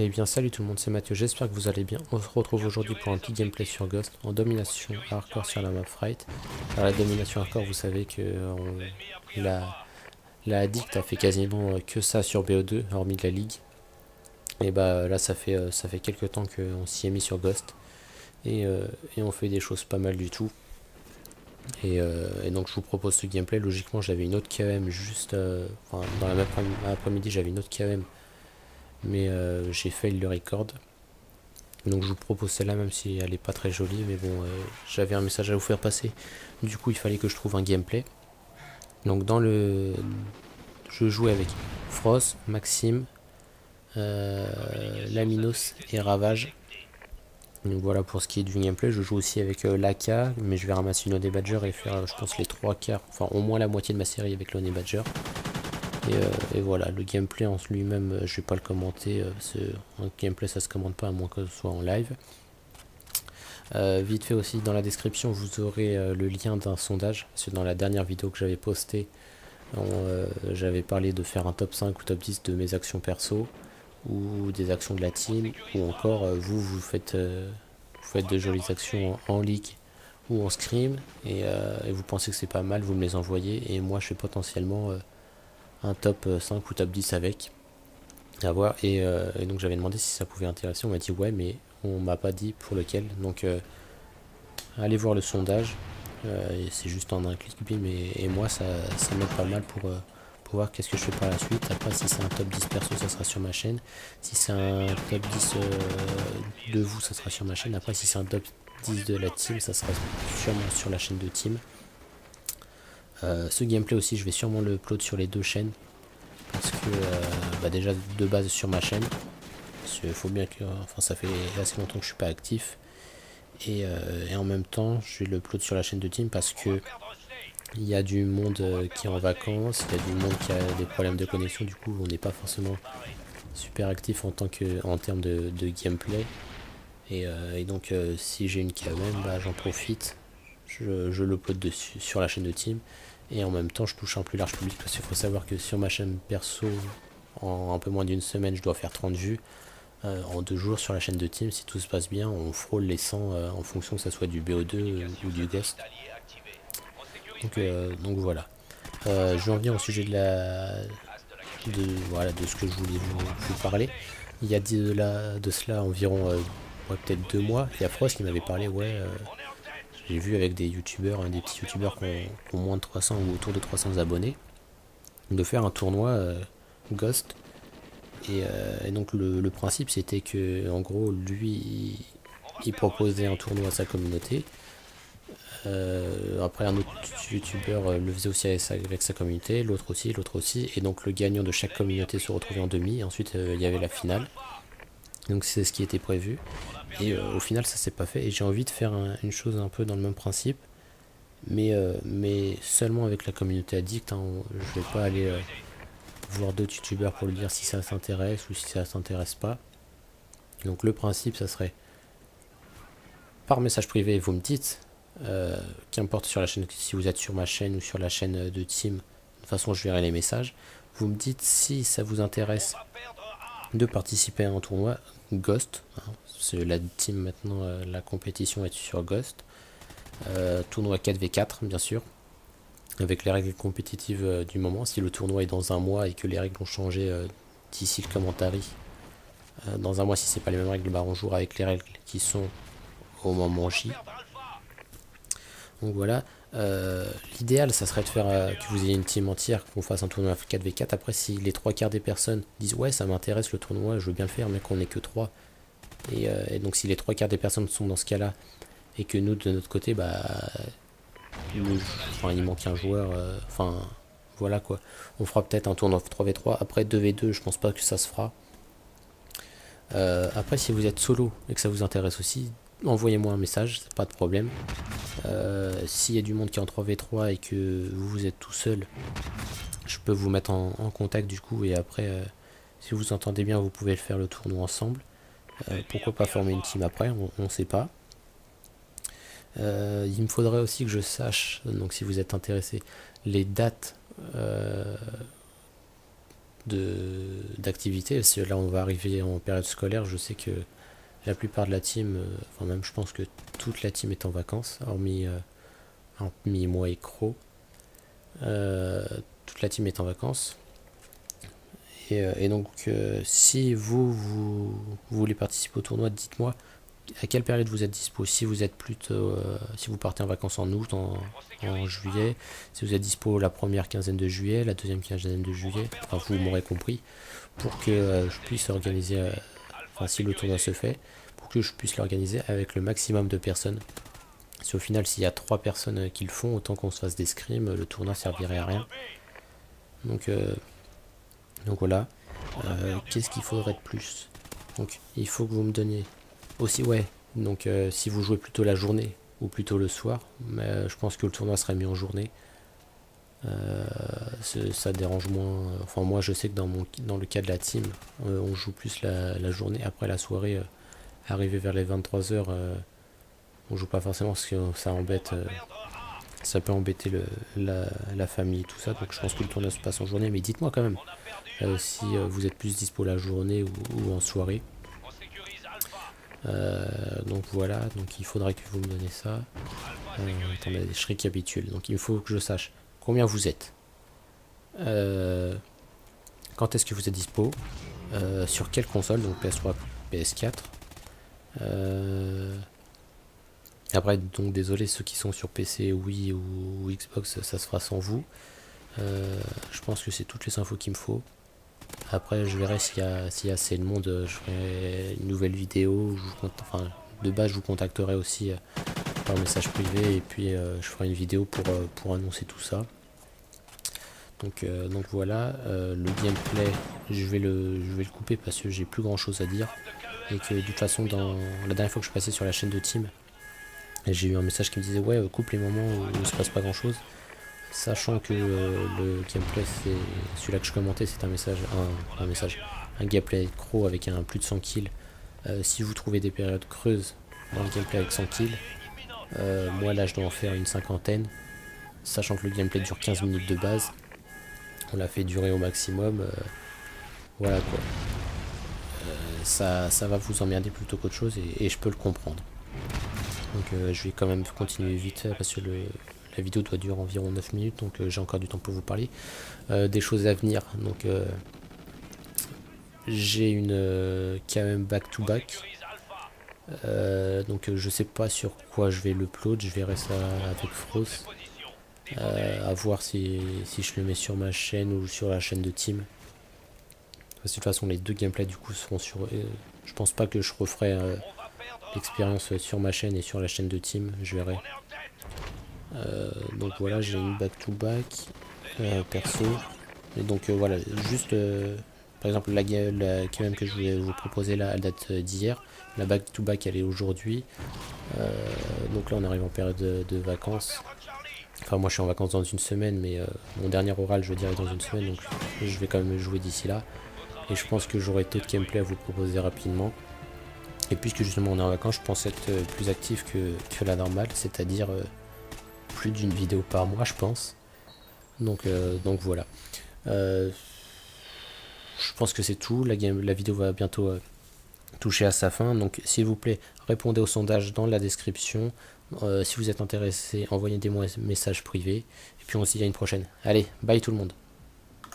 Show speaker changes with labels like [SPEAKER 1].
[SPEAKER 1] Eh bien salut tout le monde, c'est Mathieu, j'espère que vous allez bien. On se retrouve aujourd'hui pour un petit gameplay sur Ghost en domination hardcore sur la map Fright. Alors la domination hardcore, vous savez que la addict a fait quasiment que ça sur BO2, hormis de la ligue. Et bah là ça fait quelques temps qu'on s'y est mis sur Ghost et on fait des choses pas mal du tout. Et donc je vous propose ce gameplay. Logiquement j'avais une autre KM juste enfin, dans la même après-midi j'avais une autre KM, mais j'ai fail le record. Donc je vous propose celle-là même si elle est pas très jolie, mais bon, j'avais un message à vous faire passer. Du coup il fallait que je trouve un gameplay. Donc je jouais avec Frost, Maxime, Laminos et Ravage. Donc voilà pour ce qui est du gameplay. Je joue aussi avec Laka, mais je vais ramasser une Honey Badger et faire je pense les trois quarts, enfin au moins la moitié de ma série avec l'Honey Badger. Et voilà, le gameplay en lui-même, je vais pas le commenter, un gameplay ça se commande pas à moins que ce soit en live. Vite fait aussi, dans la description, vous aurez le lien d'un sondage. Parce que dans la dernière vidéo que j'avais postée, j'avais parlé de faire un top 5 ou top 10 de mes actions perso, ou des actions de la team, ou encore vous faites de jolies actions en ligue ou en scrim, et vous pensez que c'est pas mal, vous me les envoyez, et moi je fais potentiellement un top 5 ou top 10 avec. À voir, et donc j'avais demandé si ça pouvait intéresser, on m'a dit ouais, mais on m'a pas dit pour lequel, donc allez voir le sondage, et c'est juste en un clic, bim, et moi ça m'aide pas mal pour voir qu'est-ce que je fais par la suite. Après, si c'est un top 10 perso, ça sera sur ma chaîne. Si c'est un top 10 de vous, ça sera sur ma chaîne. Après, si c'est un top 10 de la team, ça sera sûrement sur la chaîne de team. Ce gameplay aussi, je vais sûrement le upload sur les deux chaînes. Parce que déjà de base sur ma chaîne. Parce qu'il faut bien que. Enfin, ça fait assez longtemps que je suis pas actif. Et en même temps, je vais le upload sur la chaîne de team parce que il y a du monde qui est en vacances, il y a du monde qui a des problèmes de connexion, du coup on n'est pas forcément super actif en termes de gameplay. Et donc si j'ai une KM, bah, j'en profite, je l'upload dessus sur la chaîne de team, et en même temps je touche un plus large public parce qu'il faut savoir que sur ma chaîne perso, en un peu moins d'une semaine, je dois faire 30 vues. En 2 jours sur la chaîne de team, si tout se passe bien, on frôle les 100 en fonction que ça soit du BO2 ou du guest. Donc voilà. Je vais en venir au sujet voilà, de ce que je voulais vous parler. Il y a de cela environ ouais, peut-être 2 mois, il y a Frost qui m'avait parlé, ouais, j'ai vu avec des youtubeurs, des petits youtubeurs qui ont moins de 300 ou autour de 300 abonnés, de faire un tournoi Ghost. Et donc le principe c'était que en gros lui il proposait un tournoi à sa communauté. Après un autre youtubeur le faisait aussi avec sa communauté, l'autre aussi, et donc le gagnant de chaque communauté se retrouvait en demi, et ensuite il y avait la finale. Donc c'est ce qui était prévu, et au final ça s'est pas fait, et j'ai envie de faire une chose un peu dans le même principe, mais seulement avec la communauté addict, hein. Je vais pas aller voir d'autres youtubeurs pour lui dire si ça s'intéresse ou si ça s'intéresse pas. Donc le principe ça serait par message privé, vous me dites, qu'importe sur la chaîne, si vous êtes sur ma chaîne ou sur la chaîne de team, de toute façon je verrai les messages. Vous me dites si ça vous intéresse de participer à un tournoi Ghost, hein, c'est la team maintenant, la compétition est sur Ghost. Tournoi 4v4 bien sûr, avec les règles compétitives du moment. Si le tournoi est dans un mois et que les règles ont changé d'ici le commentary, dans un mois si c'est pas les mêmes règles, bah on jouera avec les règles qui sont au moment J. Donc voilà, l'idéal ça serait de faire que vous ayez une team entière, qu'on fasse un tournoi 4v4. Après, si les trois quarts des personnes disent ouais ça m'intéresse le tournoi, je veux bien le faire, mais qu'on n'est que 3, et donc si les trois quarts des personnes sont dans ce cas là, et que nous de notre côté, bah enfin il manque un joueur, enfin voilà quoi, on fera peut-être un tournoi 3v3. Après 2v2 je pense pas que ça se fera. Après si vous êtes solo et que ça vous intéresse aussi, envoyez-moi un message, c'est pas de problème. S'il y a du monde qui est en 3v3 et que vous êtes tout seul, je peux vous mettre en contact du coup, et après si vous entendez bien vous pouvez faire le tournoi ensemble. Pourquoi pas former une team après, on sait pas. Il me faudrait aussi que je sache, donc si vous êtes intéressé, les dates d'activités. Parce que là, on va arriver en période scolaire. Je sais que la plupart de la team, enfin même je pense que toute la team est en vacances, hormis moi et Crow. Toute la team est en vacances. Et donc, si vous voulez participer au tournoi, dites-moi à quelle période vous êtes dispo. Si vous êtes plutôt, si vous partez en vacances en août, en juillet, si vous êtes dispo la première quinzaine de juillet, la deuxième quinzaine de juillet, enfin vous m'aurez compris, pour que je puisse organiser, enfin si le tournoi se fait, pour que je puisse l'organiser avec le maximum de personnes. Si au final s'il y a 3 personnes qui le font, autant qu'on se fasse des scrims, le tournoi servirait à rien. Donc voilà. Qu'est-ce qu'il faudrait de plus? Donc il faut que vous me donniez aussi, ouais. Donc si vous jouez plutôt la journée ou plutôt le soir, mais je pense que le tournoi serait mis en journée. Ça dérange moins. Enfin moi je sais que dans le cas de la team, on joue plus la journée. Après la soirée, arrivé vers les 23h, on joue pas forcément parce que ça embête. Ça peut embêter la famille, tout ça. Donc je pense que le tournoi se passe en journée. Mais dites-moi quand même si vous êtes plus dispo la journée ou en soirée. Donc voilà, donc il faudrait que vous me donnez ça. Attendez, je récapitule. Donc il faut que je sache combien vous êtes. Quand est-ce que vous êtes dispo, sur quelle console, donc PS3, PS4. Après, donc désolé, ceux qui sont sur PC, Wii ou Xbox, ça se fera sans vous. Je pense que c'est toutes les infos qu'il me faut. Après, je verrai s'il y a assez de monde, je ferai une nouvelle vidéo. Enfin, de base, je vous contacterai aussi par message privé et puis je ferai une vidéo pour annoncer tout ça. Donc voilà, le gameplay, je vais le couper parce que j'ai plus grand chose à dire. Et que de toute façon, la dernière fois que je passais sur la chaîne de Team, j'ai eu un message qui me disait ouais, coupe les moments où il ne se passe pas grand chose. Sachant que le gameplay, c'est celui-là que je commentais, c'est un gameplay Crow avec un plus de 100 kills. Si vous trouvez des périodes creuses dans le gameplay avec 100 kills, moi là je dois en faire une cinquantaine. Sachant que le gameplay dure 15 minutes de base, on l'a fait durer au maximum. Voilà quoi. Ça va vous emmerder plutôt qu'autre chose et je peux le comprendre. Donc je vais quand même continuer vite parce que la vidéo doit durer environ 9 minutes, donc j'ai encore du temps pour vous parler. Des choses à venir, donc j'ai une quand même back-to-back. Donc je sais pas sur quoi je vais l'upload, je verrai ça avec Frost. À voir si je le mets sur ma chaîne ou sur la chaîne de Team. Parce que de toute façon les deux gameplays du coup seront sur... je pense pas que je referai l'expérience sur ma chaîne et sur la chaîne de Team, je verrai. Donc voilà, j'ai une back-to-back perso. Et donc voilà, juste par exemple la game que je voulais vous proposer là, elle date d'hier. La back-to-back elle est aujourd'hui. Donc là on arrive en période de vacances. Enfin moi je suis en vacances dans une semaine, mais mon dernier oral je veux dire est dans une semaine, donc je vais quand même jouer d'ici là. Et je pense que j'aurai d'autres gameplay à vous proposer rapidement. Et puisque justement on est en vacances, je pense être plus actif que la normale, c'est-à-dire plus d'une vidéo par mois je pense. Donc voilà. Je pense que c'est tout. La vidéo va bientôt toucher à sa fin. Donc s'il vous plaît, répondez au sondage dans la description. Si vous êtes intéressé, envoyez-moi des messages privés. Et puis on se dit à une prochaine. Allez, bye tout le monde.